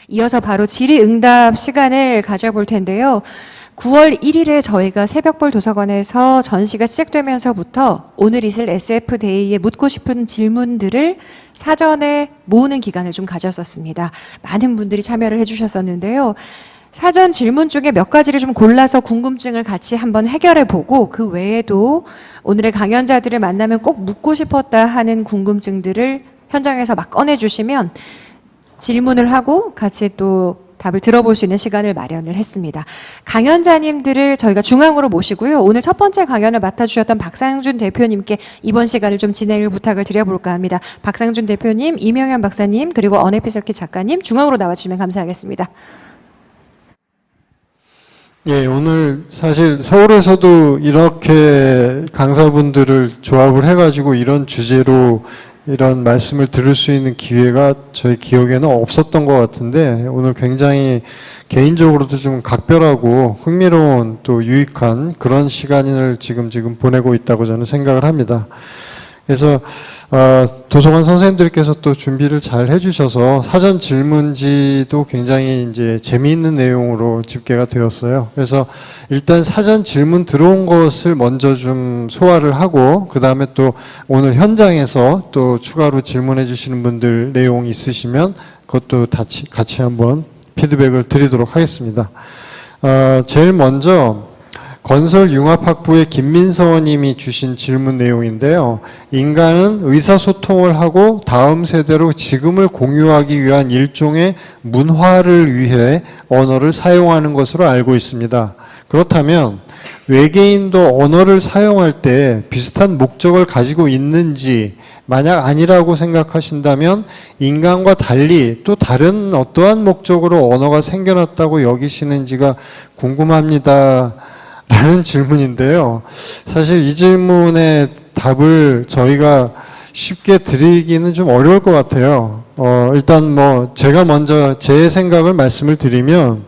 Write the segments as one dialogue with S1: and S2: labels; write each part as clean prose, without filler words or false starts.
S1: 이어서 바로 질의응답 시간을 가져볼 텐데요. 9월 1일에 저희가 새벽볼 도서관에서 전시가 시작되면서부터 오늘 있을 SF데이에 묻고 싶은 질문들을 사전에 모으는 기간을 좀 가졌었습니다. 많은 분들이 참여를 해주셨었는데요. 사전 질문 중에 몇 가지를 좀 골라서 궁금증을 같이 한번 해결해보고 그 외에도 오늘의 강연자들을 만나면 꼭 묻고 싶었다 하는 궁금증들을 현장에서 막 꺼내주시면 질문을 하고 같이 또 답을 들어볼 수 있는 시간을 마련을 했습니다. 강연자님들을 저희가 중앙으로 모시고요. 오늘 첫 번째 강연을 맡아주셨던 박상준 대표님께 이번 시간을 좀 진행을 부탁을 드려볼까 합니다. 박상준 대표님, 이명현 박사님, 그리고 언에피설키 작가님 중앙으로 나와주시면 감사하겠습니다.
S2: 예, 오늘 사실 서울에서도 이렇게 강사분들을 조합을 해가지고 이런 주제로 이런 말씀을 들을 수 있는 기회가 저희 기억에는 없었던 것 같은데 오늘 굉장히 개인적으로도 좀 각별하고 흥미로운 또 유익한 그런 시간을 지금 보내고 있다고 저는 생각을 합니다. 그래서 도서관 선생님들께서 또 준비를 잘 해주셔서 사전 질문지도 굉장히 이제 재미있는 내용으로 집계가 되었어요. 그래서 일단 사전 질문 들어온 것을 먼저 좀 소화를 하고 그 다음에 또 오늘 현장에서 또 추가로 질문해 주시는 분들 내용 있으시면 그것도 같이 한번 피드백을 드리도록 하겠습니다. 제일 먼저 건설융합학부의 김민서 님이 주신 질문 내용인데요. 인간은 의사소통을 하고 다음 세대로 지금을 공유하기 위한 일종의 문화를 위해 언어를 사용하는 것으로 알고 있습니다. 그렇다면 외계인도 언어를 사용할 때 비슷한 목적을 가지고 있는지 만약 아니라고 생각하신다면 인간과 달리 또 다른 어떠한 목적으로 언어가 생겨났다고 여기시는지가 궁금합니다. 라는 질문인데요. 사실 이 질문의 답을 저희가 쉽게 드리기는 좀 어려울 것 같아요. 일단 제가 먼저 제 생각을 말씀을 드리면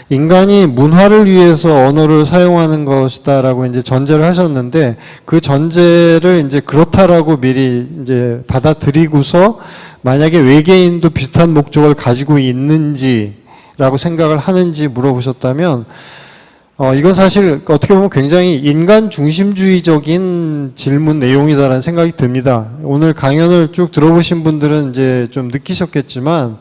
S2: 인간이 문화를 위해서 언어를 사용하는 것이다라고 이제 전제를 하셨는데 그 전제를 이제 그렇다라고 미리 이제 받아들이고서 만약에 외계인도 비슷한 목적을 가지고 있는지라고 생각을 하는지 물어보셨다면 이건 사실 어떻게 보면 굉장히 인간 중심주의적인 질문 내용이다라는 생각이 듭니다. 오늘 강연을 쭉 들어보신 분들은 이제 좀 느끼셨겠지만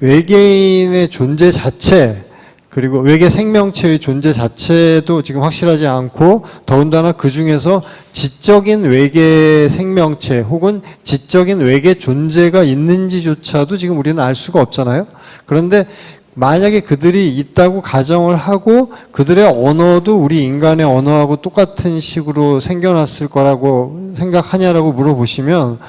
S2: 외계인의 존재 자체 그리고 외계 생명체의 존재 자체도 지금 확실하지 않고 더군다나 그 중에서 지적인 외계 생명체 혹은 지적인 외계 존재가 있는지조차도 지금 우리는 알 수가 없잖아요. 그런데 만약에 그들이 있다고 가정을 하고 그들의 언어도 우리 인간의 언어하고 똑같은 식으로 생겨났을 거라고 생각하냐라고 물어보시면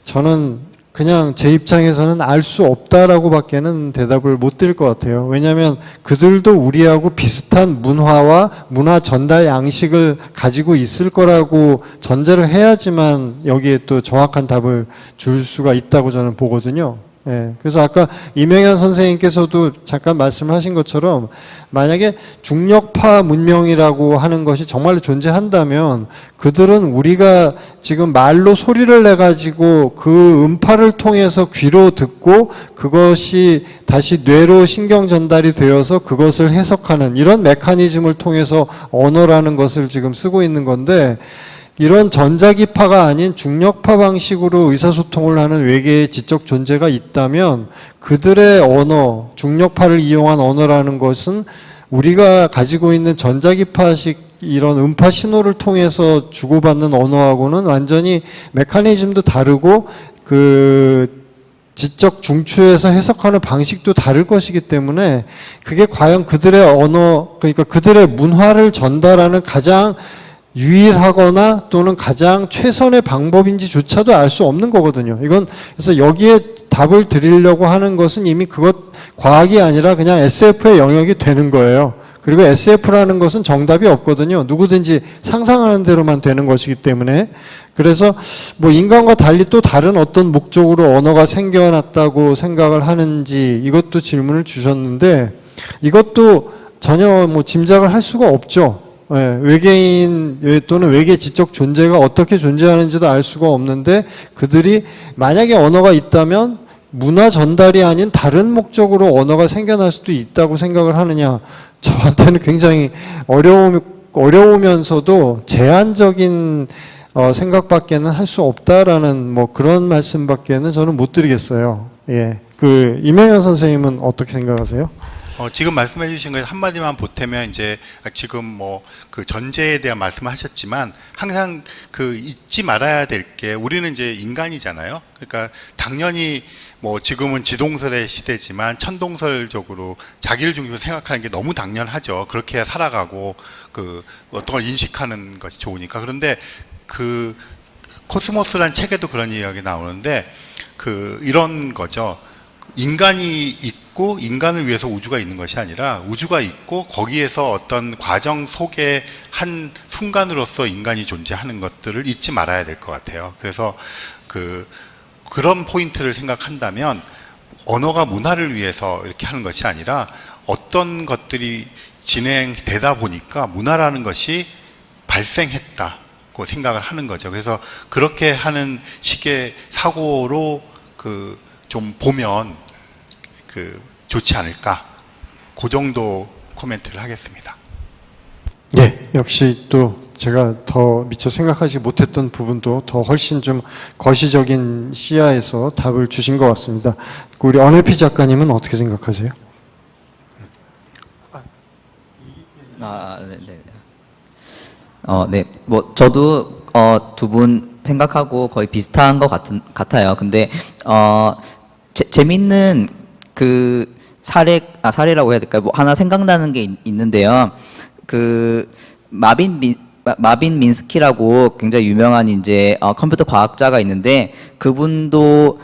S2: 저는 그냥 제 입장에서는 알 수 없다라고 밖에는 대답을 못 드릴 것 같아요. 왜냐하면 그들도 우리하고 비슷한 문화와 문화 전달 양식을 가지고 있을 거라고 전제를 해야지만 여기에 또 정확한 답을 줄 수가 있다고 저는 보거든요. 예, 그래서 아까 이명현 선생님께서도 잠깐 말씀하신 것처럼 만약에 중력파 문명이라고 하는 것이 정말로 존재한다면 그들은 우리가 지금 말로 소리를 내가지고 그 음파를 통해서 귀로 듣고 그것이 다시 뇌로 신경 전달이 되어서 그것을 해석하는 이런 메커니즘을 통해서 언어라는 것을 지금 쓰고 있는 건데 이런 전자기파가 아닌 중력파 방식으로 의사소통을 하는 외계의 지적 존재가 있다면 그들의 언어, 중력파를 이용한 언어라는 것은 우리가 가지고 있는 전자기파식 이런 음파 신호를 통해서 주고받는 언어하고는 완전히 메커니즘도 다르고 그 지적 중추에서 해석하는 방식도 다를 것이기 때문에 그게 과연 그들의 언어, 그러니까 그들의 문화를 전달하는 가장 유일하거나 또는 가장 최선의 방법인지조차도 알 수 없는 거거든요. 이건 그래서 여기에 답을 드리려고 하는 것은 이미 그것 과학이 아니라 그냥 SF의 영역이 되는 거예요. 그리고 SF라는 것은 정답이 없거든요. 누구든지 상상하는 대로만 되는 것이기 때문에 그래서 인간과 달리 또 다른 어떤 목적으로 언어가 생겨났다고 생각을 하는지 이것도 질문을 주셨는데 이것도 전혀 짐작을 할 수가 없죠. 예, 외계인 또는 외계 지적 존재가 어떻게 존재하는지도 알 수가 없는데 그들이 만약에 언어가 있다면 문화 전달이 아닌 다른 목적으로 언어가 생겨날 수도 있다고 생각을 하느냐? 저한테는 굉장히 어려우면서도 제한적인 생각밖에는 할 수 없다라는 뭐 그런 말씀밖에는 저는 못 드리겠어요. 예. 그 이명현 선생님은 어떻게 생각하세요?
S3: 지금 말씀해 주신 거에 한마디만 보태면 이제 지금 뭐 그 전제에 대한 말씀을 하셨지만 항상 그 잊지 말아야 될 게 우리는 이제 인간이잖아요. 그러니까 당연히 뭐 지금은 지동설의 시대지만 천동설적으로 자기를 중심으로 생각하는 게 너무 당연하죠. 그렇게 살아가고 그 어떤 걸 인식하는 것이 좋으니까. 그런데 그 코스모스란 책에도 그런 이야기 나오는데 그 이런 거죠. 인간이 있고 인간을 위해서 우주가 있는 것이 아니라 우주가 있고 거기에서 어떤 과정 속에 한 순간으로서 인간이 존재하는 것들을 잊지 말아야 될 것 같아요. 그래서 그런 포인트를 생각한다면 언어가 문화를 위해서 이렇게 하는 것이 아니라 어떤 것들이 진행되다 보니까 문화라는 것이 발생했다고 생각을 하는 거죠. 그래서 그렇게 하는 식의 사고로 좀 보면 좋지 않을까. 그 정도 코멘트를 하겠습니다.
S2: 네, 역시 또 제가 더 미처 생각하지 못했던 부분도 더 훨씬 좀 거시적인 시야에서 답을 주신 것 같습니다. 우리 언혜피 작가님은 어떻게 생각하세요?
S4: 네. 네. 뭐 저도 두 분 생각하고 거의 비슷한 것 같아요. 근데 재밌는 그 사례라고 해야 될까요? 뭐 하나 생각나는 게 있는데요. 그 마빈 민스키라고 굉장히 유명한 이제 컴퓨터 과학자가 있는데 그분도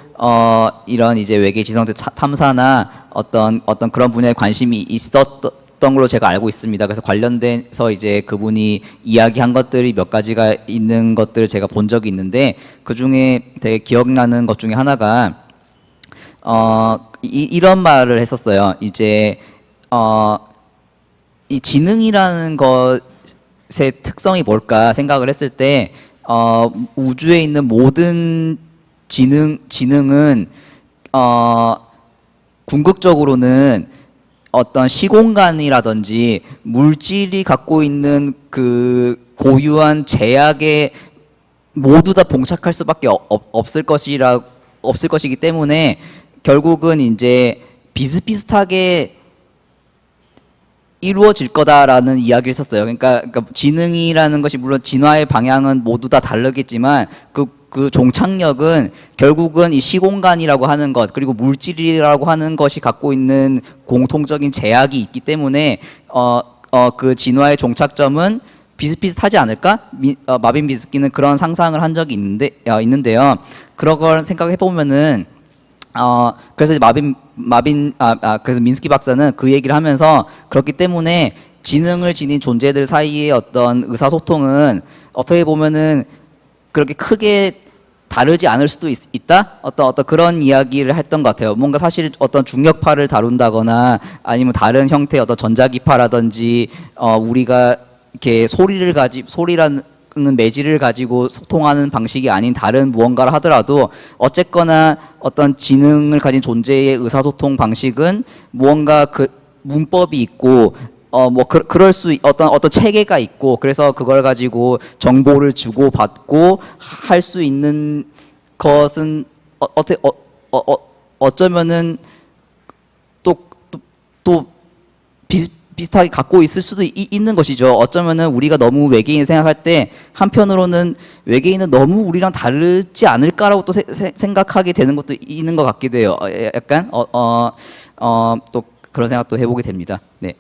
S4: 이런 이제 외계 지성체 탐사나 어떤 그런 분야에 관심이 있었던 걸로 제가 알고 있습니다. 그래서 관련돼서 이제 그분이 이야기한 것들이 몇 가지가 있는 것들을 제가 본 적이 있는데 그 중에 되게 기억나는 것 중에 하나가 이런 말을 했었어요. 이제 이 지능이라는 것의 특성이 뭘까 생각을 했을 때 우주에 있는 모든 지능은 궁극적으로는 어떤 시공간이라든지 물질이 갖고 있는 그 고유한 제약에 모두 다 봉착할 수밖에 없을 것이기 때문에 결국은 이제 비슷비슷하게 이루어질 거다라는 이야기를 했었어요. 그러니까 지능이라는 것이 물론 진화의 방향은 모두 다 다르겠지만 그 종착역은 결국은 이 시공간이라고 하는 것 그리고 물질이라고 하는 것이 갖고 있는 공통적인 제약이 있기 때문에 그 진화의 종착점은 비슷비슷하지 않을까? 마빈 미스키는 그런 상상을 한 적이 있는데요. 그런 걸 생각해 보면은 그래서 그래서 민스키 박사는 그 얘기를 하면서 그렇기 때문에 지능을 지닌 존재들 사이의 어떤 의사소통은 어떻게 보면은 그렇게 크게 다르지 않을 수도 있다? 어떤 그런 이야기를 했던 것 같아요. 뭔가 사실 어떤 중력파를 다룬다거나 아니면 다른 형태의 어떤 전자기파라든지 우리가 이렇게 소리라는 매질을 가지고 소통하는 방식이 아닌 다른 무언가를 하더라도 어쨌거나 어떤 지능을 가진 존재의 의사소통 방식은 무언가 그 문법이 있고 그럴 수 어떤 체계가 있고 그래서 그걸 가지고 정보를 주고 받고 할 수 있는 것은 어쩌면은 또 비슷하게 갖고 있을 수도 있는 것이죠. 어쩌면은 우리가 너무 외계인 생각할 때 한편으로는 외계인은 너무 우리랑 다르지 않을까라고 또 생각하게 되는 것도 있는 것 같기도 해요. 약간 또 그런 생각도 해보게 됩니다. 네.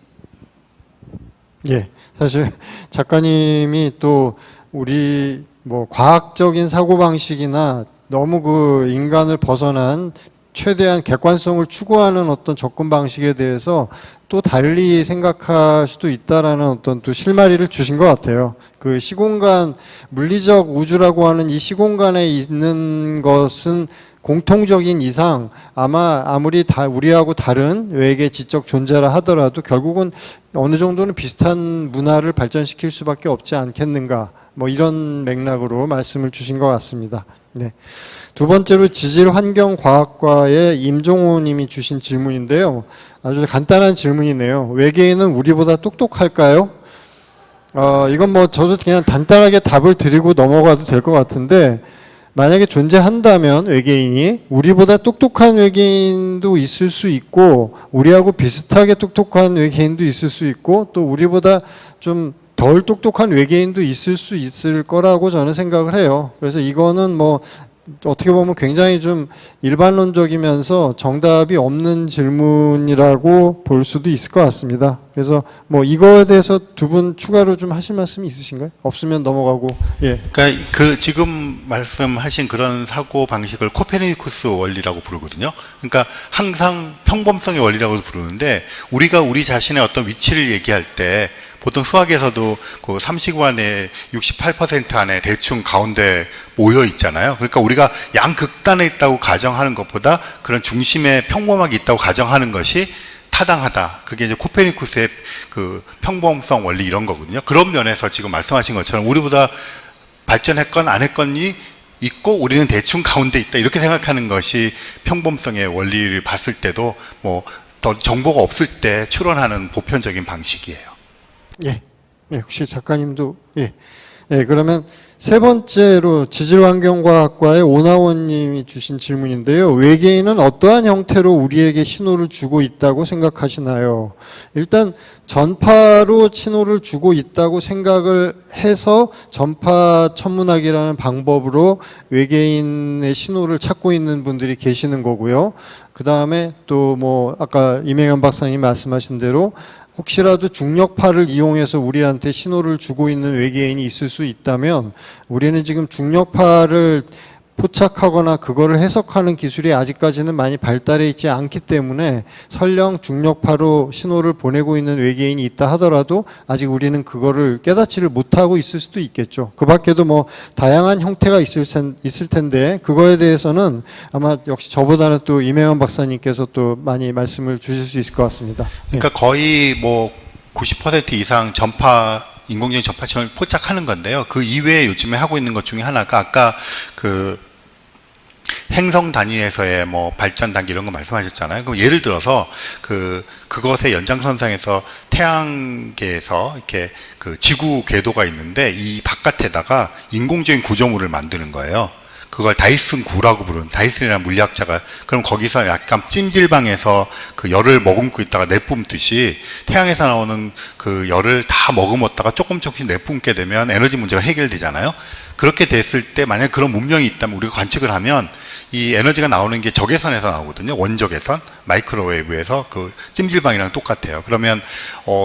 S2: 예, 사실 작가님이 또 우리 뭐 과학적인 사고방식이나 너무 그 인간을 벗어난 최대한 객관성을 추구하는 어떤 접근 방식에 대해서 또 달리 생각할 수도 있다라는 어떤 또 실마리를 주신 것 같아요. 그 시공간, 물리적 우주라고 하는 이 시공간에 있는 것은 공통적인 이상 아마 아무리 우리하고 다른 외계 지적 존재라 하더라도 결국은 어느 정도는 비슷한 문화를 발전시킬 수밖에 없지 않겠는가, 뭐 이런 맥락으로 말씀을 주신 것 같습니다. 네. 두 번째로 지질환경과학과의 임종호 님이 주신 질문인데요. 아주 간단한 질문이네요. 외계인은 우리보다 똑똑할까요? 이건 뭐 저도 그냥 간단하게 답을 드리고 넘어가도 될 것 같은데, 만약에 존재한다면 외계인이 우리보다 똑똑한 외계인도 있을 수 있고 우리하고 비슷하게 똑똑한 외계인도 있을 수 있고 또 우리보다 좀 덜 똑똑한 외계인도 있을 수 있을 거라고 저는 생각을 해요. 그래서 이거는 뭐 어떻게 보면 굉장히 좀 일반론적이면서 정답이 없는 질문이라고 볼 수도 있을 것 같습니다. 그래서 뭐 이거에 대해서 두 분 추가로 좀 하실 말씀이 있으신가요? 없으면 넘어가고. 예.
S3: 그러니까 그 지금 말씀하신 그런 사고 방식을 코페르니쿠스 원리라고 부르거든요. 그러니까 항상 평범성의 원리라고 부르는데, 우리가 우리 자신의 어떤 위치를 얘기할 때 보통 수학에서도 그 삼시구안의 68% 안에 대충 가운데 모여 있잖아요. 그러니까 우리가 양극단에 있다고 가정하는 것보다 그런 중심에 평범하게 있다고 가정하는 것이 타당하다. 그게 이제 코페르니쿠스의 그 평범성 원리 이런 거거든요. 그런 면에서 지금 말씀하신 것처럼 우리보다 발전했건 안 했건이 있고 우리는 대충 가운데 있다, 이렇게 생각하는 것이 평범성의 원리를 봤을 때도 뭐 더 정보가 없을 때 추론하는 보편적인 방식이에요.
S2: 예. 예, 혹시 작가님도, 예. 예, 그러면 세 번째로 지질환경과학과의 오나원 님이 주신 질문인데요. 외계인은 어떠한 형태로 우리에게 신호를 주고 있다고 생각하시나요? 일단 전파로 신호를 주고 있다고 생각을 해서 전파 천문학이라는 방법으로 외계인의 신호를 찾고 있는 분들이 계시는 거고요. 그 다음에 또 뭐 아까 임행현 박사님 말씀하신 대로 혹시라도 중력파를 이용해서 우리한테 신호를 주고 있는 외계인이 있을 수 있다면, 우리는 지금 중력파를 포착하거나 그거를 해석하는 기술이 아직까지는 많이 발달해 있지 않기 때문에 설령 중력파로 신호를 보내고 있는 외계인이 있다 하더라도 아직 우리는 그거를 깨닫지를 못하고 있을 수도 있겠죠. 그 밖에도 뭐 다양한 형태가 있을 텐데 그거에 대해서는 아마 역시 저보다는 또 임혜원 박사님께서 또 많이 말씀을 주실 수 있을 것 같습니다.
S3: 그러니까 거의 뭐 90% 이상 인공적인 전파체를 포착하는 건데요. 그 이외에 요즘에 하고 있는 것 중에 하나가 아까 그 행성 단위에서의 뭐 발전 단계 이런 거 말씀하셨잖아요. 그럼 예를 들어서 그것의 연장선상에서 태양계에서 이렇게 그 지구 궤도가 있는데 이 바깥에다가 인공적인 구조물을 만드는 거예요. 그걸 다이슨 구라고 부르는, 다이슨이라는 물리학자가, 그럼 거기서 약간 찜질방에서 그 열을 머금고 있다가 내뿜듯이 태양에서 나오는 그 열을 다 머금었다가 조금씩 내뿜게 되면 에너지 문제가 해결되잖아요. 그렇게 됐을 때 만약 그런 문명이 있다면 우리가 관측을 하면 이 에너지가 나오는 게 적외선에서 나오거든요. 원적외선, 마이크로웨이브에서 그 찜질방이랑 똑같아요. 그러면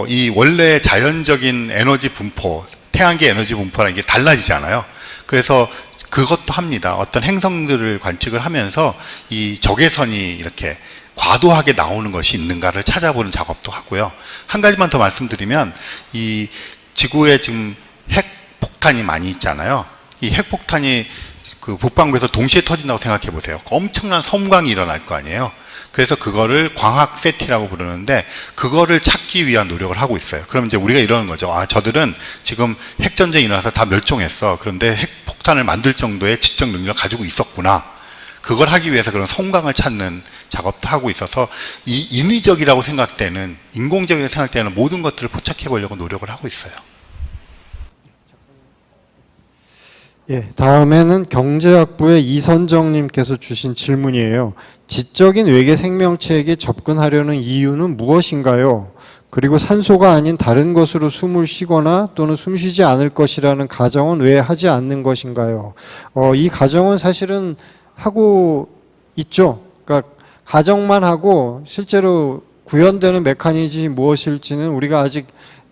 S3: 이 원래 자연적인 에너지 분포, 태양계 에너지 분포랑 이게 달라지잖아요. 그래서 그것도 합니다. 어떤 행성들을 관측을 하면서 이 적외선이 이렇게 과도하게 나오는 것이 있는가를 찾아보는 작업도 하고요. 한 가지만 더 말씀드리면 이 지구에 지금 핵폭탄이 많이 있잖아요. 이 핵폭탄이 그 북반구에서 동시에 터진다고 생각해 보세요. 엄청난 섬광이 일어날 거 아니에요. 그래서 그거를 광학 세티라고 부르는데 그거를 찾기 위한 노력을 하고 있어요. 그럼 이제 우리가 이러는 거죠. 아, 저들은 지금 핵전쟁이 일어나서 다 멸종했어. 그런데 핵폭탄을 만들 정도의 지적 능력을 가지고 있었구나. 그걸 하기 위해서 그런 섬광을 찾는 작업도 하고 있어서 이 인위적이라고 생각되는, 인공적이라고 생각되는 모든 것들을 포착해 보려고 노력을 하고 있어요.
S2: 예, 다음에는 경제학부의 이선정님께서 주신 질문이에요. 지적인 외계 생명체에게 접근하려는 이유는 무엇인가요? 그리고 산소가 아닌 다른 것으로 숨을 쉬거나 또는 숨쉬지 않을 것이라는 가정은 왜 하지 않는 것인가요? 이 가정은 사실은 하고 있죠. 그러니까 가정만 하고 실제로 구현되는 메커니즘이 무엇일지는 우리가 아직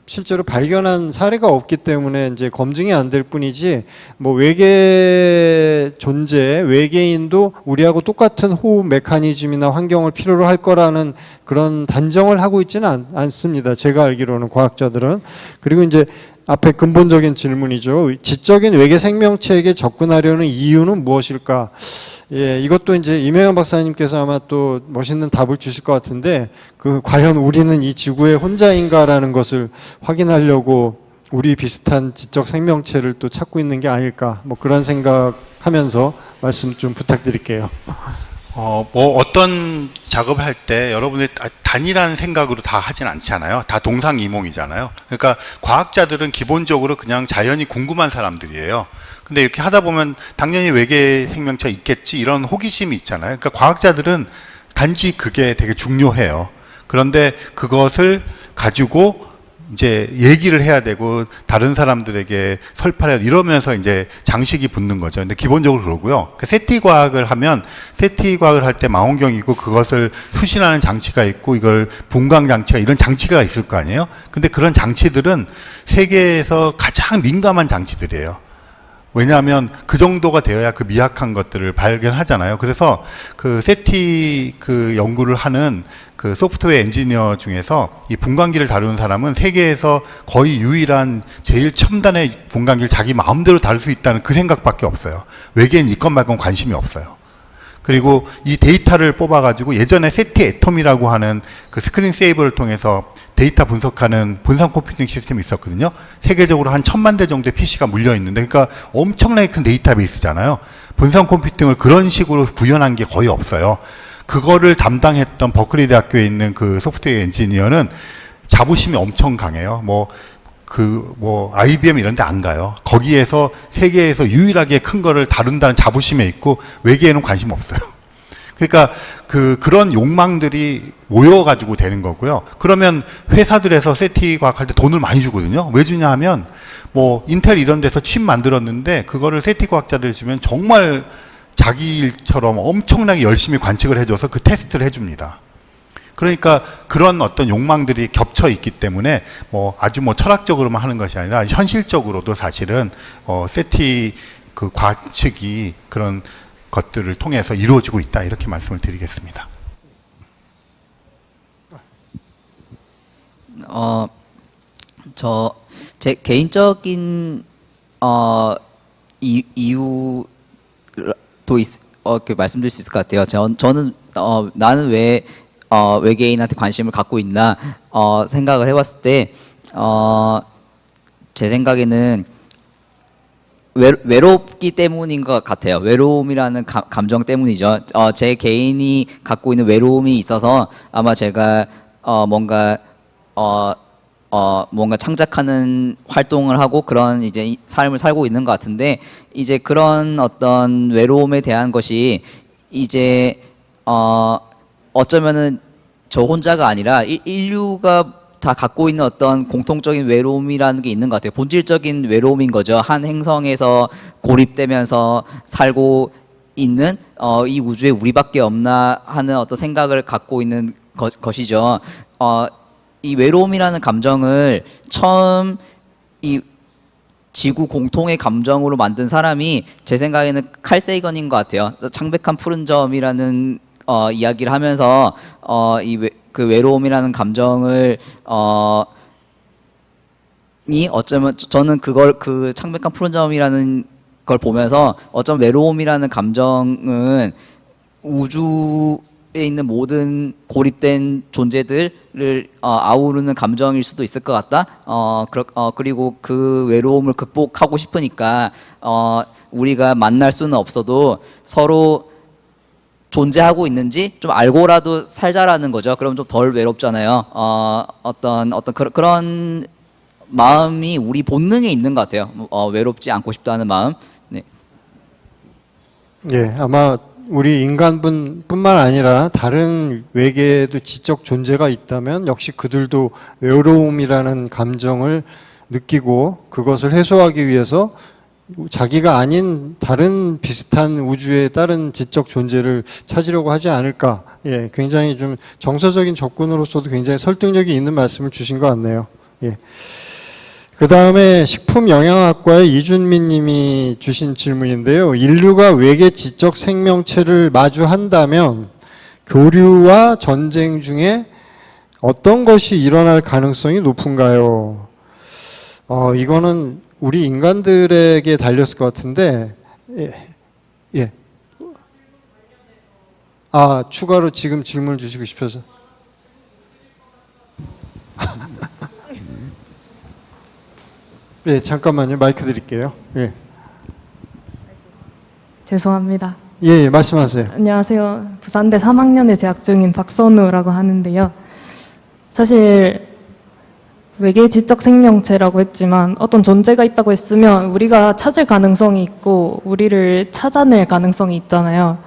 S2: 실제로 발견한 사례가 없기 때문에 이제 검증이 안 될 뿐이지, 뭐 외계 존재, 외계인도 우리하고 똑같은 호흡 메커니즘이나 환경을 필요로 할 거라는 그런 단정을 하고 있지는 않습니다. 제가 알기로는 과학자들은. 그리고 이제 앞에 근본적인 질문이죠. 지적인 외계 생명체에게 접근하려는 이유는 무엇일까? 예, 이것도 이제 이명현 박사님께서 아마 또 멋있는 답을 주실 것 같은데, 과연 우리는 이 지구에 혼자인가라는 것을 확인하려고 우리 비슷한 지적 생명체를 또 찾고 있는 게 아닐까, 뭐 그런 생각하면서 말씀 좀 부탁드릴게요.
S3: 뭐 어떤 작업을 할 때 여러분의 단일한 생각으로 다 하진 않잖아요. 다 동상이몽이잖아요. 그러니까 과학자들은 기본적으로 그냥 자연이 궁금한 사람들이에요. 근데 이렇게 하다 보면 당연히 외계 생명체가 있겠지 이런 호기심이 있잖아요. 그러니까 과학자들은 단지 그게 되게 중요해요. 그런데 그것을 가지고 이제 얘기를 해야 되고 다른 사람들에게 설파해야 이러면서 이제 장식이 붙는 거죠. 근데 기본적으로 그러고요. 세티 과학을 하면 세티 과학을 할 때 망원경이 있고 그것을 수신하는 장치가 있고 이걸 분광 장치가 이런 장치가 있을 거 아니에요. 근데 그런 장치들은 세계에서 가장 민감한 장치들이에요. 왜냐하면 그 정도가 되어야 그 미약한 것들을 발견하잖아요. 그래서 그 세티 연구를 하는 그 소프트웨어 엔지니어 중에서 이 분광기를 다루는 사람은 세계에서 거의 유일한 제일 첨단의 분광기를 자기 마음대로 다룰 수 있다는 그 생각밖에 없어요. 외계인 있건 말건 관심이 없어요. 그리고 이 데이터를 뽑아가지고 예전에 세티 애톰이라고 하는 그 스크린 세이버를 통해서 데이터 분석하는 분산 컴퓨팅 시스템이 있었거든요. 세계적으로 한 1000만 대 정도의 PC가 물려 있는데, 그러니까 엄청나게 큰 데이터베이스잖아요. 분산 컴퓨팅을 그런 식으로 구현한 게 거의 없어요. 그거를 담당했던 버클리 대학교에 있는 그 소프트웨어 엔지니어는 자부심이 엄청 강해요. IBM 이런 데 안 가요. 거기에서 세계에서 유일하게 큰 거를 다룬다는 자부심에 있고 외계에는 관심 없어요. 그러니까 그런 욕망들이 모여가지고 되는 거고요. 그러면 회사들에서 세티 과학할 때 돈을 많이 주거든요. 왜 주냐 하면 뭐 인텔 이런 데서 칩 만들었는데 그거를 세티 과학자들 주면 정말 자기 일처럼 엄청나게 열심히 관측을 해줘서 그 테스트를 해줍니다. 그러니까 그런 어떤 욕망들이 겹쳐 있기 때문에 아주 철학적으로만 하는 것이 아니라 현실적으로도 사실은 세티 그 관측이 그런 것들을 통해서 이루어지고 있다 이렇게 말씀을 드리겠습니다.
S4: 제 개인적인 이유도 말씀드릴 수 있을 것 같아요. 저는 나는 왜 외계인한테 관심을 갖고 있나 생각을 해봤을 때 제 생각에는 외롭기 때문인 것 같아요. 외로움이라는 감정 때문이죠. 제 개인이 갖고 있는 외로움이 있어서 아마 제가 뭔가 창작하는 활동을 하고 그런 이제 삶을 살고 있는 것 같은데, 이제 그런 어떤 외로움에 대한 것이 이제 어쩌면은 저 혼자가 아니라 인류가 다 갖고 있는 어떤 공통적인 외로움이라는 게 있는 것 같아요. 본질적인 외로움인 거죠. 한 행성에서 고립되면서 살고 있는 이 우주에 우리밖에 없나 하는 어떤 생각을 갖고 있는 것이죠. 이 외로움이라는 감정을 처음 이 지구 공통의 감정으로 만든 사람이 제 생각에는 칼 세이건인 것 같아요. 창백한 푸른 점이라는 이야기를 하면서 그 외로움이라는 감정을 어쩌면 저는 그 창백한 푸른 점이라는 걸 보면서 어쩌면 외로움이라는 감정은 우주에 있는 모든 고립된 존재들을 아우르는 감정일 수도 있을 것 같다. 그리고 그 외로움을 극복하고 싶으니까 우리가 만날 수는 없어도 서로 존재하고 있는지 좀 알고라도 살자라는 거죠. 그럼 좀 덜 외롭잖아요. 어떤 그런 마음이 우리 본능에 있는 것 같아요. 외롭지 않고 싶다는 마음. 네.
S2: 예, 아마 우리 인간뿐만 아니라 다른 외계에도 지적 존재가 있다면 역시 그들도 외로움이라는 감정을 느끼고 그것을 해소하기 위해서 자기가 아닌 다른 비슷한 우주의 다른 지적 존재를 찾으려고 하지 않을까. 예, 굉장히 좀 정서적인 접근으로서도 굉장히 설득력이 있는 말씀을 주신 것 같네요. 예. 그 다음에 식품영양학과의 이준민 님이 주신 질문인데요. 인류가 외계 지적 생명체를 마주한다면 교류와 전쟁 중에 어떤 것이 일어날 가능성이 높은가요? 이거는 우리 인간들에게 달렸을 것 같은데, 예. 추가로 지금 질문을 주시고 싶어서. 예, 잠깐만요. 마이크 드릴게요. 예.
S5: 죄송합니다.
S2: 예, 말씀하세요.
S5: 안녕하세요. 부산대 3학년에 재학 중인 박선우라고 하는데요. 사실 외계 지적 생명체라고 했지만 어떤 존재가 있다고 했으면 우리가 찾을 가능성이 있고 우리를 찾아낼 가능성이 있잖아요.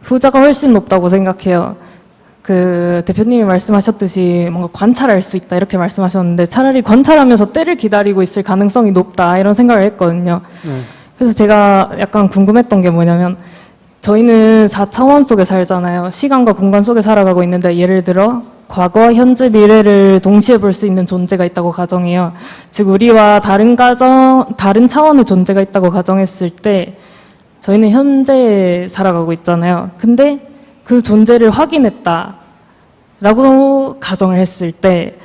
S5: 후자가 훨씬 높다고 생각해요. 그 대표님이 말씀하셨듯이 뭔가 관찰할 수 있다 이렇게 말씀하셨는데 차라리 관찰하면서 때를 기다리고 있을 가능성이 높다 이런 생각을 했거든요. 그래서 제가 약간 궁금했던 게 뭐냐면 저희는 4차원 속에 살잖아요. 시간과 공간 속에 살아가고 있는데 예를 들어 과거, 현재, 미래를 동시에 볼 수 있는 존재가 있다고 가정해요. 즉 우리와 다른 차원의 존재가 있다고 가정했을 때 저희는 현재에 살아가고 있잖아요. 근데 그 존재를 확인했다라고 가정을 했을 때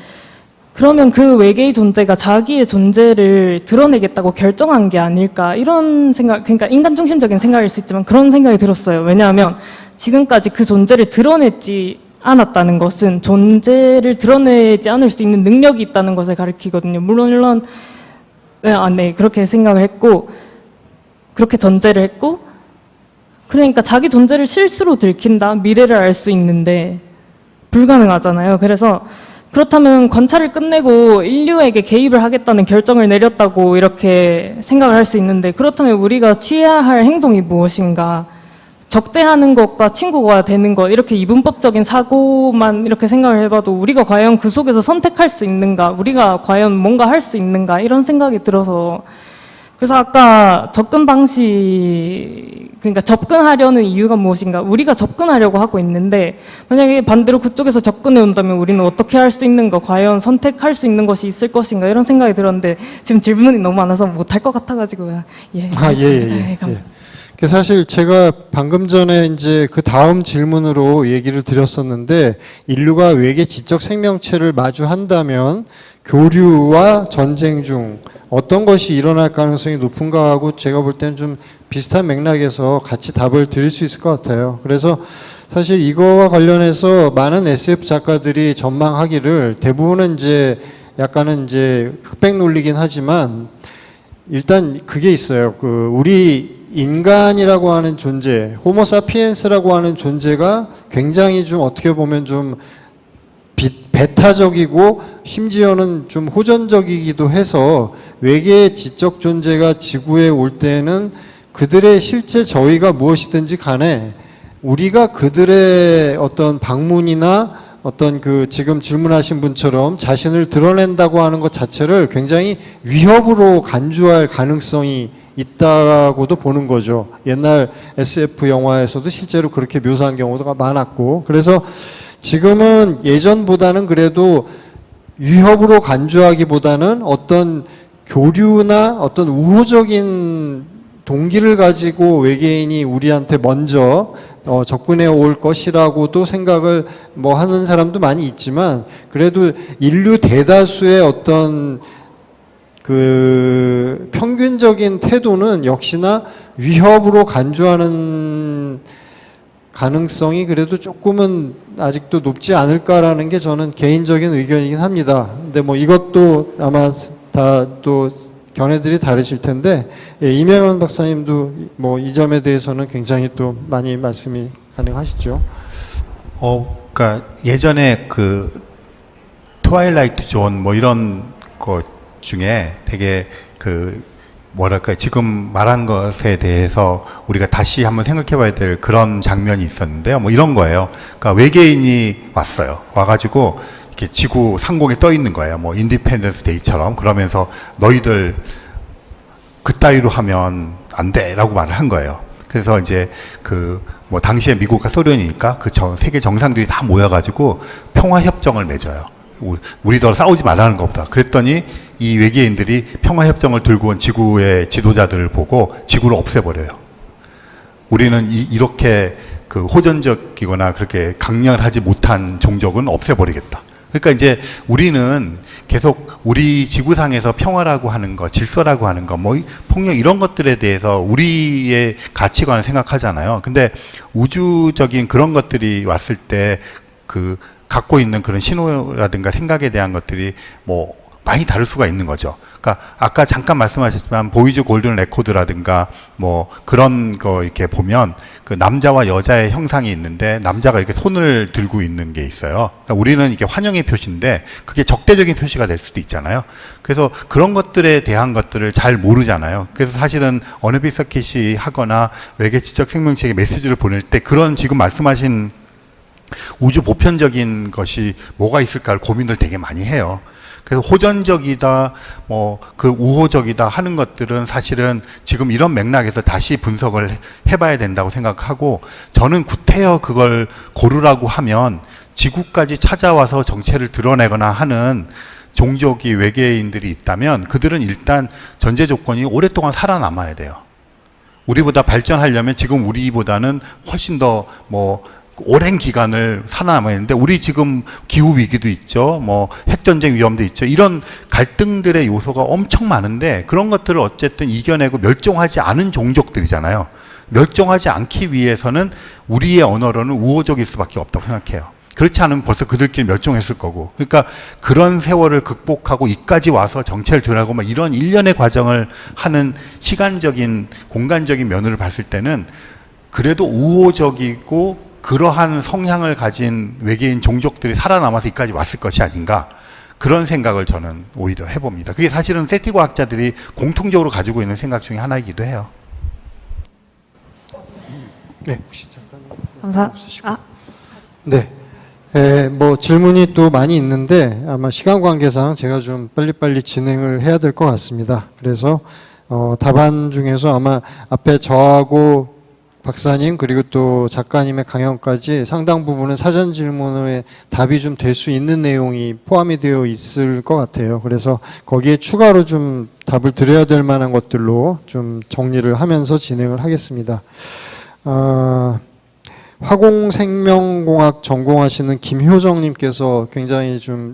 S5: 그러면 그 외계의 존재가 자기의 존재를 드러내겠다고 결정한 게 아닐까 이런 생각, 그러니까 인간 중심적인 생각일 수 있지만 그런 생각이 들었어요. 왜냐하면 지금까지 그 존재를 드러냈지 않았다는 것은 존재를 드러내지 않을 수 있는 능력이 있다는 것을 가리키거든요. 물론 네, 그렇게 생각을 했고 그렇게 전제를 했고 그러니까 자기 존재를 실수로 들킨다, 미래를 알 수 있는데 불가능하잖아요. 그래서 그렇다면 관찰을 끝내고 인류에게 개입을 하겠다는 결정을 내렸다고 이렇게 생각을 할 수 있는데 그렇다면 우리가 취해야 할 행동이 무엇인가? 적대하는 것과 친구가 되는 것 이렇게 이분법적인 사고만 이렇게 생각을 해봐도 우리가 과연 그 속에서 선택할 수 있는가? 우리가 과연 뭔가 할 수 있는가? 이런 생각이 들어서 그래서 아까 접근 방식, 그러니까 접근하려는 이유가 무엇인가? 우리가 접근하려고 하고 있는데 만약에 반대로 그쪽에서 접근해 온다면 우리는 어떻게 할 수 있는가? 과연 선택할 수 있는 것이 있을 것인가? 이런 생각이 들었는데 지금 질문이 너무 많아서 못할 것 같아가지고요. 예.
S2: 예. 사실 제가 방금 전에 이제 그 다음 질문으로 얘기를 드렸었는데 인류가 외계 지적 생명체를 마주한다면 교류와 전쟁 중 어떤 것이 일어날 가능성이 높은가 하고 제가 볼 때는 좀 비슷한 맥락에서 같이 답을 드릴 수 있을 것 같아요. 그래서 사실 이거와 관련해서 많은 SF 작가들이 전망하기를 대부분은 이제 약간은 이제 흑백 논리긴 하지만 일단 그게 있어요. 그 우리 인간이라고 하는 존재, 호모사피엔스라고 하는 존재가 굉장히 좀 어떻게 보면 좀 배타적이고 심지어는 좀 호전적이기도 해서 외계의 지적 존재가 지구에 올 때는 그들의 실제 저희가 무엇이든지 간에 우리가 그들의 어떤 방문이나 어떤 그 지금 질문하신 분처럼 자신을 드러낸다고 하는 것 자체를 굉장히 위협으로 간주할 가능성이 있다고도 보는 거죠. 옛날 SF 영화에서도 실제로 그렇게 묘사한 경우가 많았고 그래서 지금은 예전보다는 그래도 위협으로 간주하기보다는 어떤 교류나 어떤 우호적인 동기를 가지고 외계인이 우리한테 먼저 접근해 올 것이라고도 생각을 뭐 하는 사람도 많이 있지만 그래도 인류 대다수의 어떤 그 평균적인 태도는 역시나 위협으로 간주하는 가능성이 그래도 조금은 아직도 높지 않을까라는 게 저는 개인적인 의견이긴 합니다. 근데 뭐 이것도 아마 다 또 견해들이 다르실 텐데 예, 이명환 박사님도 뭐 이 점에 대해서는 굉장히 또 많이 말씀이 가능하시죠.
S3: 그러니까 예전에 그 트와일라이트 존 뭐 이런 것 중에 되게 그 뭐랄까 지금 말한 것에 대해서 우리가 다시 한번 생각해봐야 될 그런 장면이 있었는데요. 뭐 이런 거예요. 그러니까 외계인이 왔어요. 와가지고 이렇게 지구 상공에 떠 있는 거예요. 뭐 인디펜던스 데이처럼 그러면서 너희들 그따위로 하면 안 돼라고 말을 한 거예요. 그래서 이제 그 뭐 당시에 미국과 소련이니까 그 세계 정상들이 다 모여가지고 평화 협정을 맺어요. 우리들 싸우지 말라는 것보다. 그랬더니 이 외계인들이 평화협정을 들고 온 지구의 지도자들을 보고 지구를 없애버려요. 우리는 이렇게 그 호전적이거나 그렇게 강렬하지 못한 종족은 없애버리겠다. 그러니까 이제 우리는 계속 우리 지구상에서 평화라고 하는 거, 질서라고 하는 거, 뭐 폭력 이런 것들에 대해서 우리의 가치관을 생각하잖아요. 근데 우주적인 그런 것들이 왔을 때 그 갖고 있는 그런 신호라든가 생각에 대한 것들이 뭐 많이 다를 수가 있는 거죠. 그러니까 아까 잠깐 말씀하셨지만 보이즈 골든 레코드라든가 뭐 그런 거 이렇게 보면 그 남자와 여자의 형상이 있는데 남자가 이렇게 손을 들고 있는 게 있어요. 그러니까 우리는 이게 환영의 표시인데 그게 적대적인 표시가 될 수도 있잖아요. 그래서 그런 것들에 대한 것들을 잘 모르잖아요. 그래서 사실은 어네비 서킷이 하거나 외계 지적 생명체에게 메시지를 보낼 때 그런 지금 말씀하신 우주 보편적인 것이 뭐가 있을까를 고민을 되게 많이 해요. 그래서 호전적이다, 뭐, 그 우호적이다 하는 것들은 사실은 지금 이런 맥락에서 다시 분석을 해봐야 된다고 생각하고, 저는 구태여 그걸 고르라고 하면 지구까지 찾아와서 정체를 드러내거나 하는 종족이 외계인들이 있다면 그들은 일단 전제 조건이 오랫동안 살아남아야 돼요. 우리보다 발전하려면 지금 우리보다는 훨씬 더 뭐, 오랜 기간을 살아남아야 되는데 우리 지금 기후 위기도 있죠. 뭐 핵전쟁 위험도 있죠. 이런 갈등들의 요소가 엄청 많은데 그런 것들을 어쨌든 이겨내고 멸종하지 않은 종족들이잖아요. 멸종하지 않기 위해서는 우리의 언어로는 우호적일 수밖에 없다고 생각해요. 그렇지 않으면 벌써 그들끼리 멸종했을 거고. 그러니까 그런 세월을 극복하고 이까지 와서 정체를 드러나고 막 이런 일련의 과정을 하는 시간적인 공간적인 면으로 봤을 때는 그래도 우호적이고 그러한 성향을 가진 외계인 종족들이 살아남아서 여기까지 왔을 것이 아닌가 그런 생각을 저는 오히려 해봅니다. 그게 사실은 세티 과학자들이 공통적으로 가지고 있는 생각 중에 하나이기도 해요.
S2: 네, 혹시 잠깐.
S1: 감사합니다.
S2: 네. 뭐 질문이 또 많이 있는데 아마 시간 관계상 제가 좀 빨리빨리 진행을 해야 될 것 같습니다. 그래서 답안 중에서 아마 앞에 저하고 박사님 그리고 또 작가님의 강연까지 상당 부분은 사전 질문에 답이 좀 될 수 있는 내용이 포함이 되어 있을 것 같아요. 그래서 거기에 추가로 좀 답을 드려야 될 만한 것들로 좀 정리를 하면서 진행을 하겠습니다. 화공생명공학 전공하시는 김효정님께서 굉장히 좀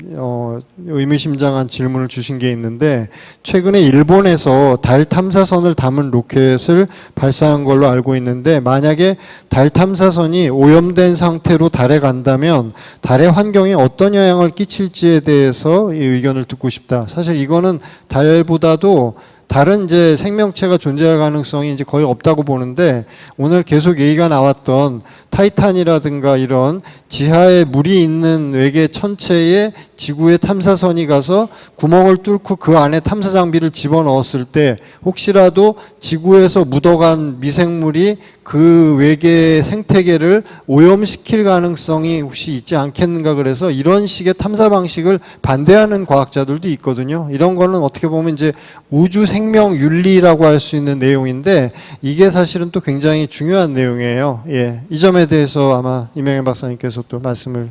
S2: 의미심장한 질문을 주신 게 있는데 최근에 일본에서 달 탐사선을 담은 로켓을 발사한 걸로 알고 있는데 만약에 달 탐사선이 오염된 상태로 달에 간다면 달의 환경에 어떤 영향을 끼칠지에 대해서 이 의견을 듣고 싶다. 사실 이거는 달보다도 다른 이제 생명체가 존재할 가능성이 이제 거의 없다고 보는데 오늘 계속 얘기가 나왔던 타이탄이라든가 이런 지하에 물이 있는 외계 천체에 지구의 탐사선이 가서 구멍을 뚫고 그 안에 탐사 장비를 집어넣었을 때 혹시라도 지구에서 묻어간 미생물이 그 외계 생태계를 오염시킬 가능성이 혹시 있지 않겠는가 그래서 이런 식의 탐사 방식을 반대하는 과학자들도 있거든요. 이런 거는 어떻게 보면 이제 우주 생명 윤리라고 할 수 있는 내용인데 이게 사실은 또 굉장히 중요한 내용이에요. 예. 이 점에 대해서 아마 이명현 박사님께서 또 말씀을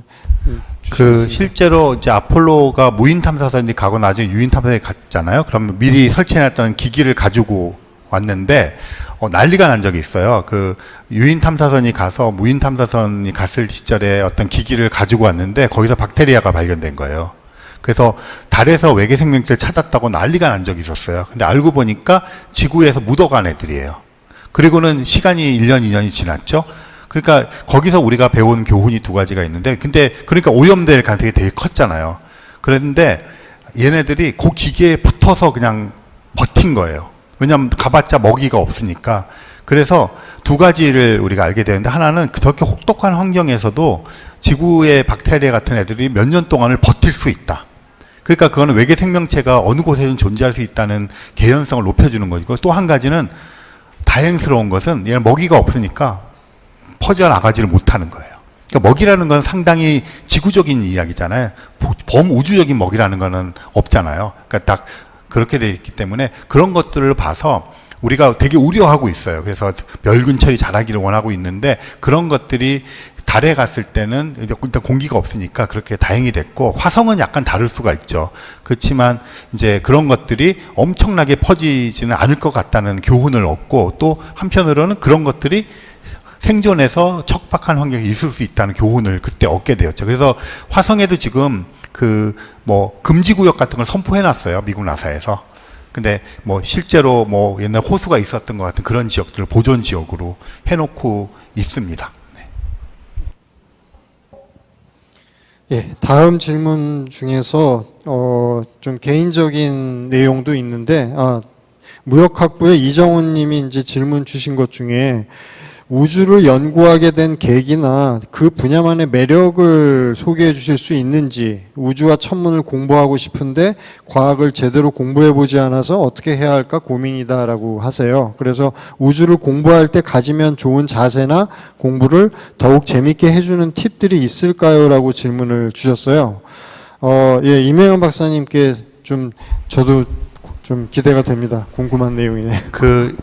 S2: 주시겠습니다.
S3: 실제로 이제 아폴로가 무인 탐사선이 가고 나중에 유인 탐사선이 갔잖아요. 그러면 미리 설치해놨던 기기를 가지고 왔는데 난리가 난 적이 있어요. 그 유인 탐사선이 가서 무인 탐사선이 갔을 시절에 어떤 기기를 가지고 왔는데 거기서 박테리아가 발견된 거예요. 그래서 달에서 외계 생명체를 찾았다고 난리가 난 적이 있었어요. 근데 알고 보니까 지구에서 묻어간 애들이에요. 그리고는 시간이 1년, 2년이 지났죠. 그러니까 거기서 우리가 배운 교훈이 두 가지가 있는데 근데 그러니까 오염될 가능성이 되게 컸잖아요. 그런데 얘네들이 그 기계에 붙어서 그냥 버틴 거예요. 왜냐하면 가봤자 먹이가 없으니까. 그래서 두 가지를 우리가 알게 되는데 하나는 저렇게 혹독한 환경에서도 지구의 박테리아 같은 애들이 몇 년 동안을 버틸 수 있다. 그러니까 그거는 외계 생명체가 어느 곳에든 존재할 수 있다는 개연성을 높여주는 것이고 또 한 가지는 다행스러운 것은 얘는 먹이가 없으니까 퍼져나가지를 못하는 거예요. 그러니까 먹이라는 건 상당히 지구적인 이야기잖아요. 범우주적인 먹이라는 거는 없잖아요. 그러니까 딱 그렇게 돼 있기 때문에 그런 것들을 봐서 우리가 되게 우려하고 있어요. 그래서 별 근처리 자라기를 원하고 있는데 그런 것들이 달에 갔을 때는 이제 일단 공기가 없으니까 그렇게 다행이 됐고 화성은 약간 다를 수가 있죠. 그렇지만 이제 그런 것들이 엄청나게 퍼지지는 않을 것 같다는 교훈을 얻고 또 한편으로는 그런 것들이 생존에서 척박한 환경에 있을 수 있다는 교훈을 그때 얻게 되었죠. 그래서 화성에도 지금 그 뭐 금지 구역 같은 걸 선포해 놨어요. 미국 나사에서. 근데 뭐 실제로 뭐 옛날 호수가 있었던 것 같은 그런 지역들을 보존 지역으로 해놓고 있습니다.
S2: 예, 다음 질문 중에서 좀 개인적인 내용도 있는데 무역학부의 이정훈 님이 이제 질문 주신 것 중에 우주를 연구하게 된 계기나 그 분야만의 매력을 소개해 주실 수 있는지, 우주와 천문을 공부하고 싶은데 과학을 제대로 공부해 보지 않아서 어떻게 해야 할까 고민이다라고 하세요. 그래서 우주를 공부할 때 가지면 좋은 자세나 공부를 더욱 재밌게 해주는 팁들이 있을까요? 라고 질문을 주셨어요. 예, 임혜영 박사님께 저도 좀 기대가 됩니다. 궁금한 내용이네.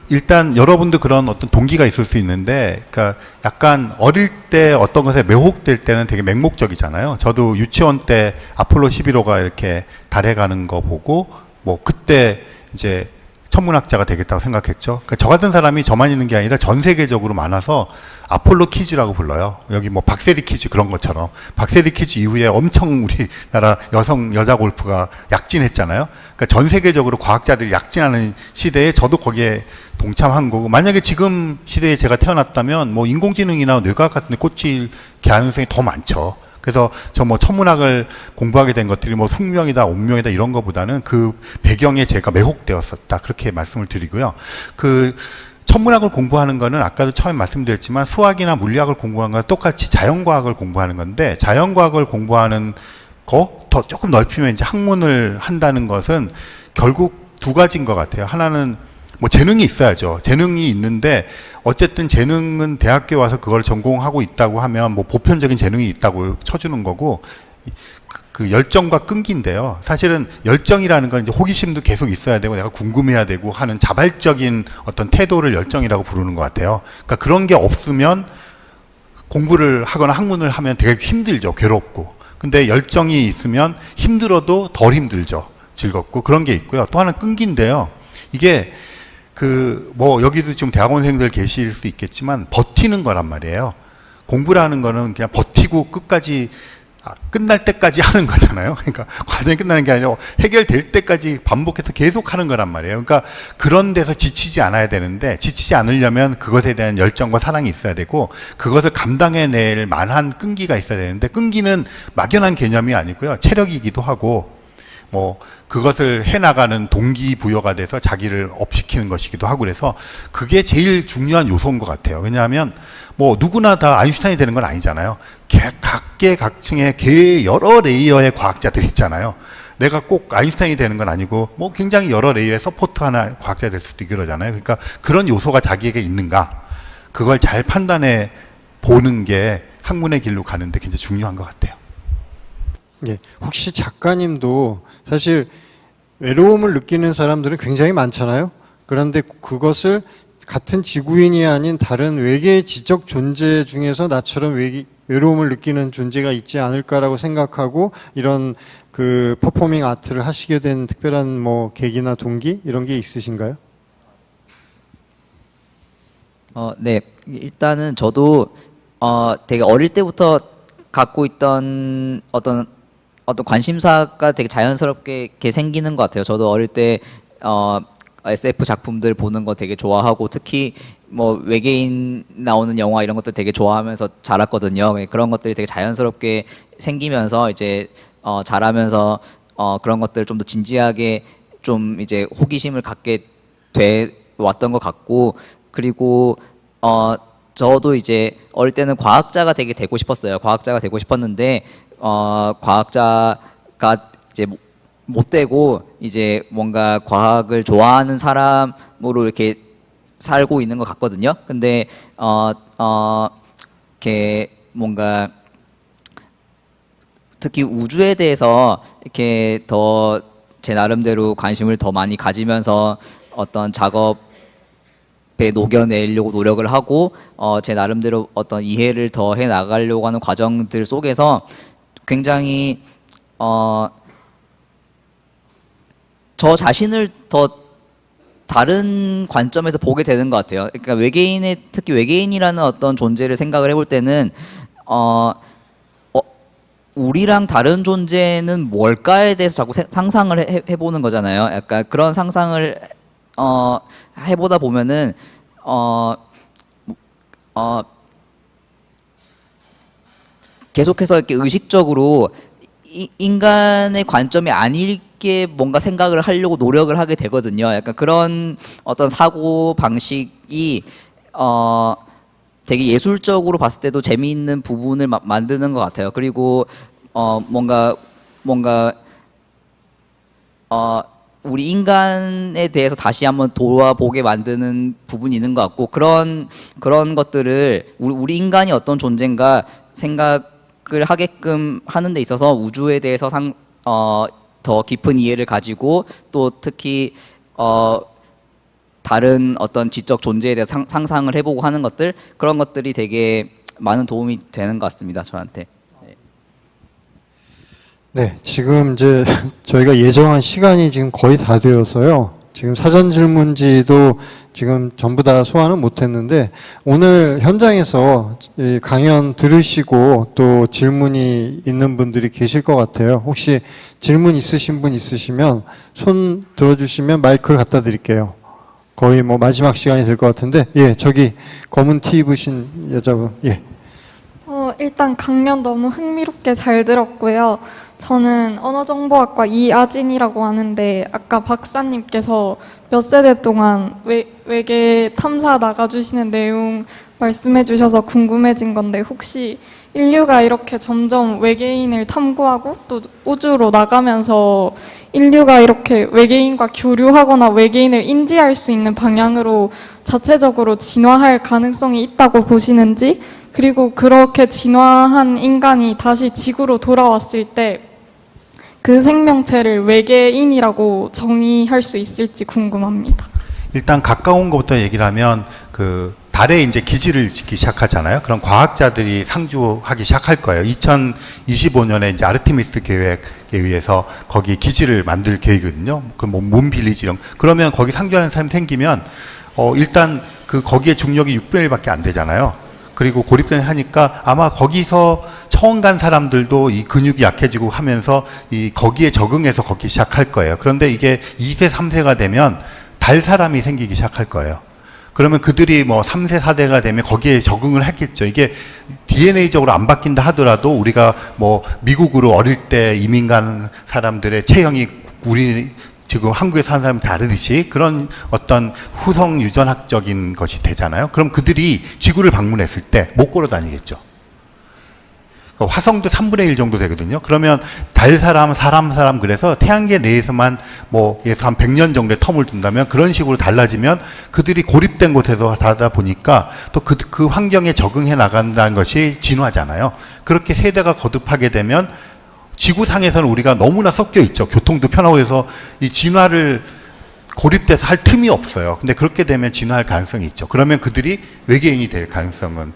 S3: 일단 여러분도 그런 어떤 동기가 있을 수 있는데, 그러니까 약간 어릴 때 어떤 것에 매혹될 때는 되게 맹목적이잖아요. 저도 유치원 때 아폴로 11호가 이렇게 달에 가는 거 보고, 뭐 그때 이제 천문학자가 되겠다고 생각했죠. 그러니까 저 같은 사람이 저만 있는 게 아니라 전 세계적으로 많아서 아폴로 퀴즈라고 불러요. 여기 뭐 박세리 퀴즈 그런 것처럼. 박세리 퀴즈 이후에 엄청 우리나라 여자 골프가 약진했잖아요. 그러니까 전 세계적으로 과학자들이 약진하는 시대에 저도 거기에 동참한 거고, 만약에 지금 시대에 제가 태어났다면 뭐 인공지능이나 뇌과학 같은 데 꽂힐 가능성이 더 많죠. 그래서 저 뭐 천문학을 공부하게 된 것들이 뭐 숙명이다, 운명이다 이런 거보다는 그 배경에 제가 매혹되었었다. 그렇게 말씀을 드리고요. 천문학을 공부하는 거는 아까도 처음에 말씀드렸지만 수학이나 물리학을 공부하는 거랑 똑같이 자연과학을 공부하는 건데, 자연과학을 공부하는 거 더 조금 넓히면 이제 학문을 한다는 것은 결국 두 가지인 것 같아요. 하나는 뭐 재능이 있어야죠. 재능이 있는데 어쨌든 재능은 대학교에 와서 그걸 전공하고 있다고 하면 뭐 보편적인 재능이 있다고 쳐주는 거고, 그 열정과 끈기인데요. 사실은 열정이라는 건 이제 호기심도 계속 있어야 되고 내가 궁금해야 되고 하는 자발적인 어떤 태도를 열정이라고 부르는 것 같아요. 그러니까 그런 게 없으면 공부를 하거나 학문을 하면 되게 힘들죠. 괴롭고. 근데 열정이 있으면 힘들어도 덜 힘들죠. 즐겁고. 그런 게 있고요. 또 하나는 끈기인데요. 이게 뭐 여기도 지금 대학원생들 계실 수 있겠지만 버티는 거란 말이에요. 공부라는 거는 그냥 버티고 끝까지 끝날 때까지 하는 거잖아요. 그러니까 과정이 끝나는 게 아니라 해결될 때까지 반복해서 계속 하는 거란 말이에요. 그러니까 그런 데서 지치지 않아야 되는데, 지치지 않으려면 그것에 대한 열정과 사랑이 있어야 되고 그것을 감당해낼 만한 끈기가 있어야 되는데, 끈기는 막연한 개념이 아니고요. 체력이기도 하고 뭐 그것을 해나가는 동기부여가 돼서 자기를 업시키는 것이기도 하고, 그래서 그게 제일 중요한 요소인 것 같아요. 왜냐하면 뭐 누구나 다 아인슈타인이 되는 건 아니잖아요. 각계각층의 여러 레이어의 과학자들이 있잖아요. 내가 꼭 아인슈타인이 되는 건 아니고 뭐 굉장히 여러 레이어의 서포트하는 과학자 될 수도 있고 그러잖아요. 그러니까 그런 요소가 자기에게 있는가, 그걸 잘 판단해 보는 게 학문의 길로 가는데 굉장히 중요한 것 같아요.
S2: 예, 혹시 작가님도 사실 외로움을 느끼는 사람들은 굉장히 많잖아요. 그런데 그것을 같은 지구인이 아닌 다른 외계의 지적 존재 중에서 나처럼 외로움을 느끼는 존재가 있지 않을까라고 생각하고 이런 퍼포밍 아트를 하시게 된 특별한 뭐 계기나 동기 이런 게 있으신가요?
S4: 네. 일단은 저도 되게 어릴 때부터 갖고 있던 어떤 관심사가 되게 자연스럽게 이렇게 생기는 것 같아요. 저도 어릴 때 SF 작품들 보는 거 되게 좋아하고, 특히 뭐 외계인 나오는 영화 이런 것들 되게 좋아하면서 자랐거든요. 그런 것들이 되게 자연스럽게 생기면서 이제 자라면서 그런 것들을 좀 더 진지하게 좀 이제 호기심을 갖게 돼 왔던 것 같고, 그리고 저도 이제 어릴 때는 과학자가 되게 되고 싶었어요. 과학자가 되고 싶었는데 과학자가 이제 못 되고 이제 뭔가 과학을 좋아하는 사람으로 이렇게 살고 있는 것 같거든요. 근데 이렇게 뭔가 특히 우주에 대해서 이렇게 더 제 나름대로 관심을 더 많이 가지면서 어떤 작업에 녹여내려고 노력을 하고 제 나름대로 어떤 이해를 더 해 나가려고 하는 과정들 속에서 굉장히 저 자신을 더 다른 관점에서 보게 되는 것 같아요. 그러니까 특히 외계인이라는 어떤 존재를 생각을 해볼 때는 우리랑 다른 존재는 뭘까에 대해서 자꾸 상상을 해보는 거잖아요. 약간 그런 상상을 해보다 보면은 계속해서 이렇게 의식적으로 인간의 관점이 아닐게 뭔가 생각을 하려고 노력을 하게 되거든요. 약간 그런 어떤 사고 방식이 되게 예술적으로 봤을 때도 재미있는 부분을 만드는 것 같아요. 그리고 뭔가 우리 인간에 대해서 다시 한번 돌아보게 만드는 부분이 있는 것 같고, 그런 것들을 우리 인간이 어떤 존재인가 생각을 하게끔 하는 데 있어서 우주에 대해서 더 깊은 이해를 가지고, 또 특히 다른 어떤 지적 존재에 대해서 상상을 해보고 하는 것들, 그런 것들이 되게 많은 도움이 되는 것 같습니다, 저한테.
S2: 네, 지금 이제 저희가 예정한 시간이 지금 거의 다 되어서요. 지금 사전 질문지도 지금 전부 다 소화는 못했는데, 오늘 현장에서 이 강연 들으시고 또 질문이 있는 분들이 계실 것 같아요. 혹시 질문 있으신 분 있으시면 손 들어주시면 마이크를 갖다 드릴게요. 거의 뭐 마지막 시간이 될 것 같은데, 예, 저기 검은 티 입으신 여자분, 예.
S6: 일단 강연 너무 흥미롭게 잘 들었고요. 저는 언어정보학과 이아진이라고 하는데, 아까 박사님께서 몇 세대 동안 외계 탐사 나가주시는 내용 말씀해 주셔서 궁금해진 건데, 혹시 인류가 이렇게 점점 외계인을 탐구하고 또 우주로 나가면서 인류가 이렇게 외계인과 교류하거나 외계인을 인지할 수 있는 방향으로 자체적으로 진화할 가능성이 있다고 보시는지, 그리고 그렇게 진화한 인간이 다시 지구로 돌아왔을 때 그 생명체를 외계인이라고 정의할 수 있을지 궁금합니다.
S3: 일단 가까운 것부터 얘기를 하면 그 달에 이제 기지를 짓기 시작하잖아요. 그럼 과학자들이 상주하기 시작할 거예요. 2025년에 이제 아르테미스 계획에 의해서 거기 기지를 만들 계획이거든요. 그 뭐 문빌리지 이런. 그러면 거기 상주하는 사람이 생기면 일단 그 거기에 중력이 6분의 1밖에 안 되잖아요. 그리고 고립된 하니까 아마 거기서 처음 간 사람들도 이 근육이 약해지고 하면서 이 거기에 적응해서 걷기 시작할 거예요. 그런데 이게 2세, 3세가 되면 달 사람이 생기기 시작할 거예요. 그러면 그들이 뭐 3세, 4대가 되면 거기에 적응을 했겠죠. 이게 DNA적으로 안 바뀐다 하더라도 우리가 뭐 미국으로 어릴 때 이민 간 사람들의 체형이 우리 지금 한국에 사는 사람이 다르듯이 그런 어떤 후성 유전학적인 것이 되잖아요. 그럼 그들이 지구를 방문했을 때 못 걸어 다니겠죠. 화성도 3분의 1 정도 되거든요. 그러면 달 사람, 사람 그래서 태양계 내에서만 뭐 예서 한 100년 정도의 텀을 둔다면 그런 식으로 달라지면 그들이 고립된 곳에서 살다 보니까 또 그 환경에 적응해 나간다는 것이 진화잖아요. 그렇게 세대가 거듭하게 되면 지구상에서는 우리가 너무나 섞여 있죠. 교통도 편하고 해서 이 진화를 고립돼서 할 틈이 없어요. 근데 그렇게 되면 진화할 가능성이 있죠. 그러면 그들이 외계인이 될 가능성은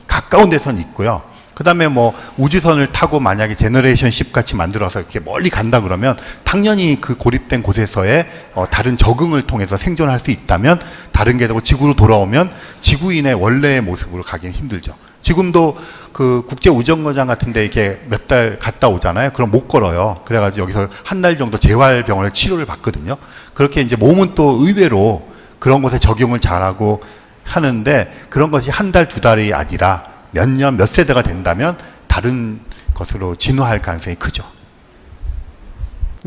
S3: 가까운 데서는 있고요. 그 다음에 뭐 우주선을 타고 만약에 제너레이션 10 같이 만들어서 이렇게 멀리 간다 그러면 당연히 그 고립된 곳에서의 다른 적응을 통해서 생존할 수 있다면 다른 게 되고 지구로 돌아오면 지구인의 원래의 모습으로 가기는 힘들죠. 지금도 그 국제우정거장 같은데 이렇게 몇 달 갔다 오잖아요. 그럼 못 걸어요. 그래가지고 여기서 한 달 정도 재활병원에 치료를 받거든요. 그렇게 이제 몸은 또 의외로 그런 것에 적용을 잘하고 하는데 그런 것이 한 달, 두 달이 아니라 몇 년, 몇 세대가 된다면 다른 것으로 진화할 가능성이 크죠.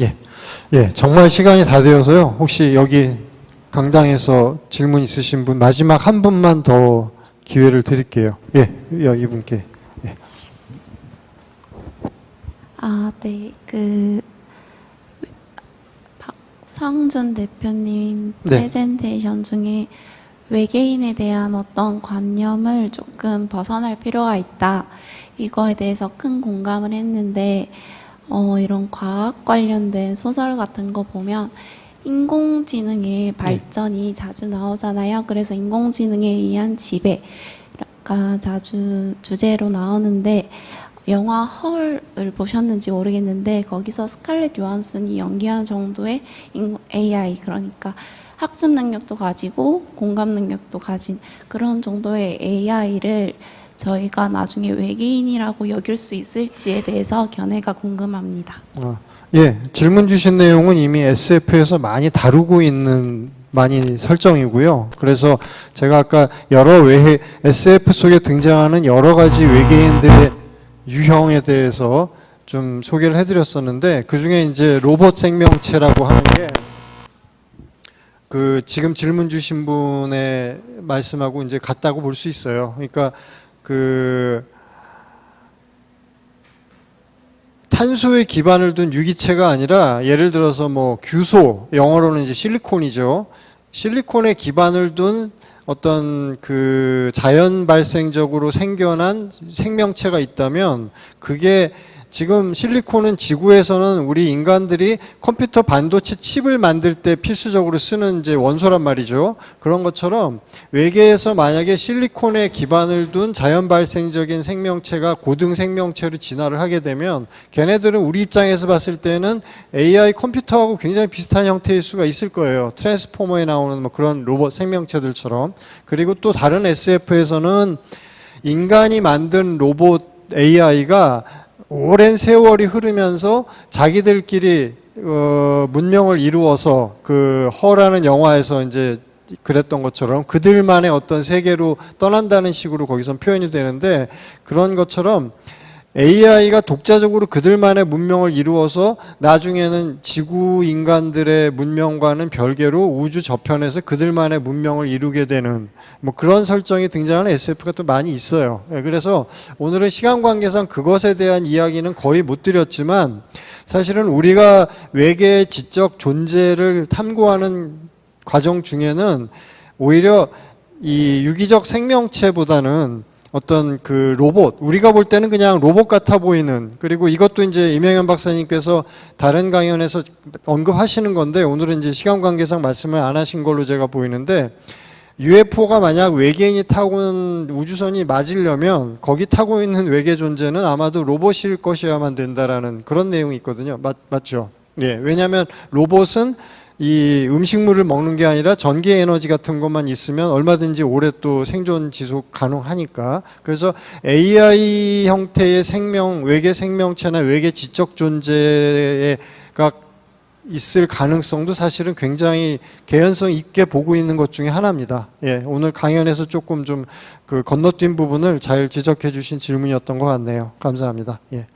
S2: 예. 예, 정말 시간이 다 되어서요. 혹시 여기 강당에서 질문 있으신 분 마지막 한 분만 더 기회를 드릴게요. 예, 이분께. 예.
S7: 네. 박성준 대표님
S2: 네.
S7: 프레젠테이션 중에 외계인에 대한 어떤 관념을 조금 벗어날 필요가 있다. 이거에 대해서 큰 공감을 했는데, 이런 과학 관련된 소설 같은 거 보면 인공지능의 발전이 자주 나오잖아요. 그래서 인공지능에 의한 지배가 자주 주제로 나오는데, 영화 헐을 보셨는지 모르겠는데 거기서 스칼렛 요한슨이 연기한 정도의 AI, 그러니까 학습 능력도 가지고 공감 능력도 가진 그런 정도의 AI를 저희가 나중에 외계인이라고 여길 수 있을지에 대해서 견해가 궁금합니다.
S2: 예, 질문 주신 내용은 이미 SF에서 많이 다루고 있는 많이 설정이고요. 그래서 제가 아까 SF 속에 등장하는 여러 가지 외계인들의 유형에 대해서 좀 소개를 해드렸었는데, 그 중에 이제 로봇 생명체라고 하는 게 그 지금 질문 주신 분의 말씀하고 이제 같다고 볼 수 있어요. 그러니까 그 탄소에 기반을 둔 유기체가 아니라 예를 들어서 뭐 규소, 영어로는 이제 실리콘이죠. 실리콘에 기반을 둔 어떤 그 자연 발생적으로 생겨난 생명체가 있다면, 그게 지금 실리콘은 지구에서는 우리 인간들이 컴퓨터 반도체 칩을 만들 때 필수적으로 쓰는 이제 원소란 말이죠. 그런 것처럼 외계에서 만약에 실리콘에 기반을 둔 자연 발생적인 생명체가 고등 생명체로 진화를 하게 되면, 걔네들은 우리 입장에서 봤을 때는 AI 컴퓨터하고 굉장히 비슷한 형태일 수가 있을 거예요. 트랜스포머에 나오는 뭐 그런 로봇 생명체들처럼. 그리고 또 다른 SF에서는 인간이 만든 로봇 AI가 오랜 세월이 흐르면서 자기들끼리 문명을 이루어서, 그 허라는 영화에서 이제 그랬던 것처럼 그들만의 어떤 세계로 떠난다는 식으로 거기선 표현이 되는데, 그런 것처럼 AI가 독자적으로 그들만의 문명을 이루어서 나중에는 지구 인간들의 문명과는 별개로 우주 저편에서 그들만의 문명을 이루게 되는 뭐 그런 설정이 등장하는 SF가 또 많이 있어요. 그래서 오늘은 시간 관계상 그것에 대한 이야기는 거의 못 드렸지만, 사실은 우리가 외계의 지적 존재를 탐구하는 과정 중에는 오히려 이 유기적 생명체보다는 어떤 그 로봇, 우리가 볼 때는 그냥 로봇 같아 보이는, 그리고 이것도 이제 임영현 박사님께서 다른 강연에서 언급하시는 건데, 오늘은 이제 시간 관계상 말씀을 안 하신 걸로 제가 보이는데, UFO가 만약 외계인이 타고 온 우주선이 맞으려면 거기 타고 있는 외계 존재는 아마도 로봇일 것이어야만 된다라는 그런 내용이 있거든요. 맞죠? 예, 왜냐하면 로봇은 이 음식물을 먹는 게 아니라 전기 에너지 같은 것만 있으면 얼마든지 오래 또 생존 지속 가능하니까. 그래서 AI 형태의 외계 생명체나 외계 지적 존재가 있을 가능성도 사실은 굉장히 개연성 있게 보고 있는 것 중에 하나입니다. 예, 오늘 강연에서 조금 좀 그 건너뛴 부분을 잘 지적해 주신 질문이었던 것 같네요. 감사합니다. 예.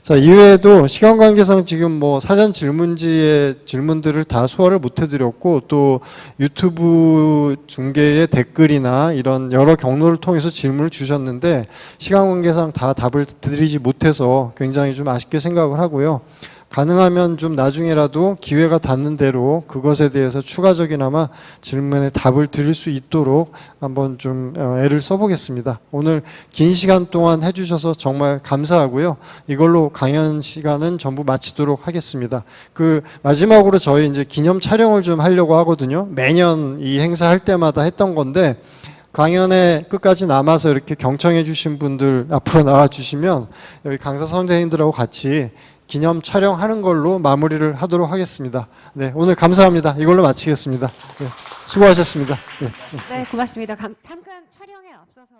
S2: 자, 이외에도 시간 관계상 지금 뭐 사전 질문지의 질문들을 다 소화를 못 해드렸고, 또 유튜브 중계의 댓글이나 이런 여러 경로를 통해서 질문을 주셨는데, 시간 관계상 다 답을 드리지 못해서 굉장히 좀 아쉽게 생각을 하고요. 가능하면 좀 나중에라도 기회가 닿는 대로 그것에 대해서 추가적이나마 질문에 답을 드릴 수 있도록 한번 좀 애를 써보겠습니다. 오늘 긴 시간 동안 해주셔서 정말 감사하고요. 이걸로 강연 시간은 전부 마치도록 하겠습니다. 그 마지막으로 저희 이제 기념 촬영을 좀 하려고 하거든요. 매년 이 행사 할 때마다 했던 건데, 강연에 끝까지 남아서 이렇게 경청해 주신 분들 앞으로 나와 주시면 여기 강사 선생님들하고 같이 기념 촬영하는 걸로 마무리를 하도록 하겠습니다. 네, 오늘 감사합니다. 이걸로 마치겠습니다. 네, 수고하셨습니다. 네.
S1: 네, 고맙습니다. 잠깐 촬영에 앞서서